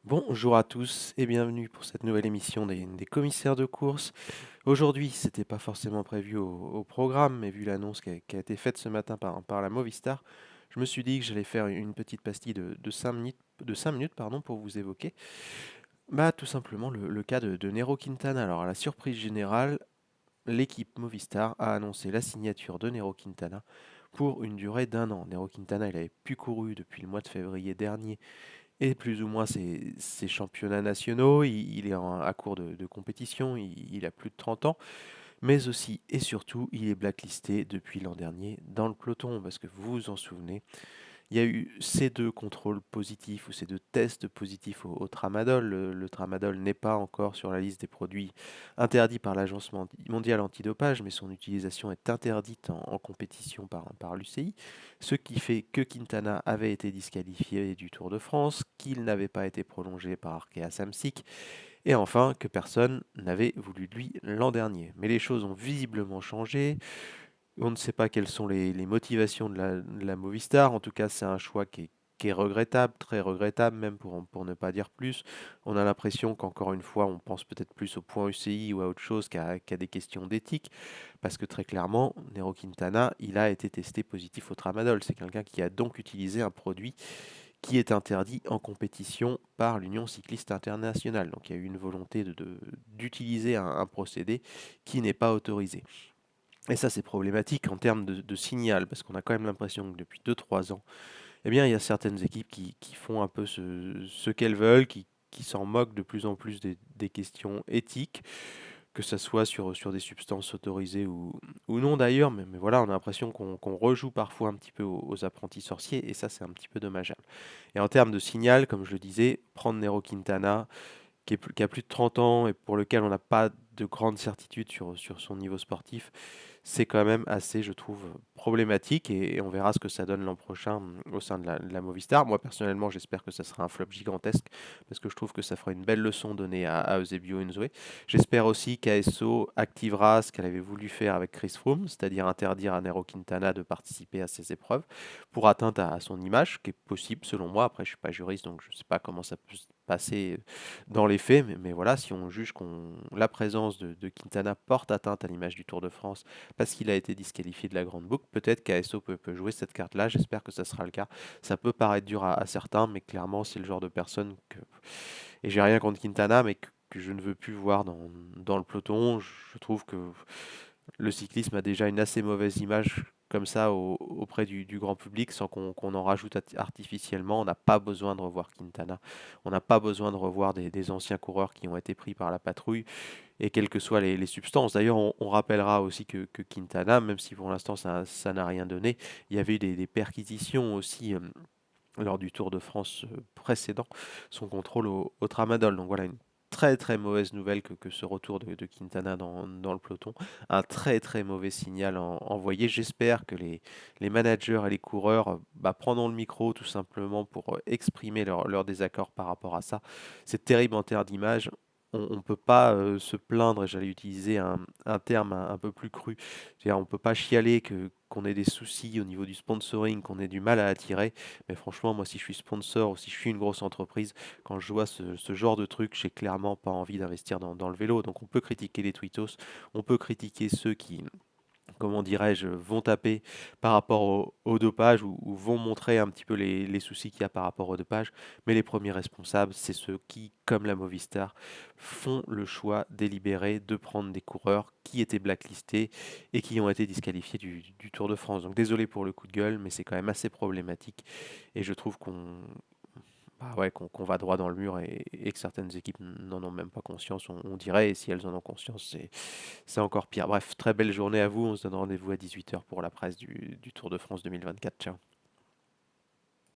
Bonjour à tous et bienvenue pour cette nouvelle émission des commissaires de course. Aujourd'hui, c'était pas forcément prévu au programme, mais vu l'annonce qui a été faite ce matin par la Movistar, je me suis dit que j'allais faire une petite pastille de 5 minutes, pardon, pour vous évoquer. Bah, tout simplement le cas de Nero Quintana. Alors, à la surprise générale, l'équipe Movistar a annoncé la signature de Nero Quintana pour une durée d'un an. Nero Quintana, il avait plus couru depuis le mois de février dernier et plus ou moins ses championnats nationaux. Il est à court de compétition, il a plus de 30 ans, mais aussi et surtout, il est blacklisté depuis l'an dernier dans le peloton, parce que vous vous en souvenez, il y a eu ces deux contrôles positifs ou ces deux tests positifs au tramadol. Le tramadol n'est pas encore sur la liste des produits interdits par l'Agence mondiale antidopage, mais son utilisation est interdite en compétition par l'UCI, ce qui fait que Quintana avait été disqualifié du Tour de France, qu'il n'avait pas été prolongé par Arkea Samsic, et enfin que personne n'avait voulu de lui l'an dernier. Mais les choses ont visiblement changé. On ne sait pas quelles sont les motivations de la Movistar. En tout cas, c'est un choix qui est regrettable, très regrettable même pour ne pas dire plus. On a l'impression qu'encore une fois, on pense peut-être plus au point UCI ou à autre chose qu'à des questions d'éthique. Parce que très clairement, Nero Quintana, il a été testé positif au tramadol. C'est quelqu'un qui a donc utilisé un produit qui est interdit en compétition par l'Union cycliste internationale. Donc il y a eu une volonté d'utiliser un procédé qui n'est pas autorisé. Et ça, c'est problématique en termes de signal, parce qu'on a quand même l'impression que depuis 2 3 ans, eh bien, il y a certaines équipes qui font un peu ce qu'elles veulent, qui s'en moquent de plus en plus des questions éthiques, que ce soit sur des substances autorisées ou non d'ailleurs, mais voilà, on a l'impression qu'on rejoue parfois un petit peu aux apprentis sorciers, et ça, c'est un petit peu dommageable. Et en termes de signal, comme je le disais, prendre Nero Quintana, qui a plus de 30 ans et pour lequel on n'a pas de grande certitude sur son niveau sportif, c'est quand même assez, je trouve, problématique et on verra ce que ça donne l'an prochain au sein de la Movistar. Moi, personnellement, j'espère que ça sera un flop gigantesque parce que je trouve que ça fera une belle leçon donnée à Eusebio Unzoe. J'espère aussi qu'ASO activera ce qu'elle avait voulu faire avec Chris Froome, c'est-à-dire interdire à Nairo Quintana de participer à ces épreuves pour atteinte à son image, qui est possible selon moi. Après, je ne suis pas juriste, donc je ne sais pas comment ça peut se passer dans les faits, mais voilà, si on juge la présence de Quintana porte atteinte à l'image du Tour de France parce qu'il a été disqualifié de la grande boucle, peut-être qu'ASO peut jouer cette carte-là, j'espère que ça sera le cas. Ça peut paraître dur à certains, mais clairement, c'est le genre de personne que... Et j'ai rien contre Quintana, mais que je ne veux plus voir dans le peloton. Je trouve que le cyclisme a déjà une assez mauvaise image comme ça auprès du grand public sans qu'on en rajoute artificiellement. On n'a pas besoin de revoir Quintana. On n'a pas besoin de revoir des anciens coureurs qui ont été pris par la patrouille et quelles que soient les substances. D'ailleurs, on rappellera aussi que Quintana, même si pour l'instant ça n'a rien donné, il y avait eu des perquisitions aussi lors du Tour de France précédent, son contrôle au tramadol. Donc voilà, une très très mauvaise nouvelle que ce retour de Quintana dans le peloton. Un très très mauvais signal envoyé. J'espère que les managers et les coureurs prendront le micro tout simplement pour exprimer leur désaccord par rapport à ça. C'est terrible en termes d'image. On ne peut pas se plaindre, et j'allais utiliser un terme un peu plus cru, c'est-à-dire on ne peut pas chialer qu'on ait des soucis au niveau du sponsoring, qu'on ait du mal à attirer, mais franchement, moi, si je suis sponsor ou si je suis une grosse entreprise, quand je vois ce genre de truc, j'ai clairement pas envie d'investir dans le vélo. Donc on peut critiquer les tweetos, on peut critiquer ceux qui, comment dirais-je, vont taper par rapport au dopage ou vont montrer un petit peu les soucis qu'il y a par rapport au dopage. Mais les premiers responsables, c'est ceux qui, comme la Movistar, font le choix délibéré de prendre des coureurs qui étaient blacklistés et qui ont été disqualifiés du Tour de France. Donc désolé pour le coup de gueule, mais c'est quand même assez problématique et je trouve qu'on va droit dans le mur et que certaines équipes n'en ont même pas conscience, on dirait, et si elles en ont conscience, c'est encore pire. Bref, très belle journée à vous, on se donne rendez-vous à 18 h pour la presse du Tour de France 2024. Ciao.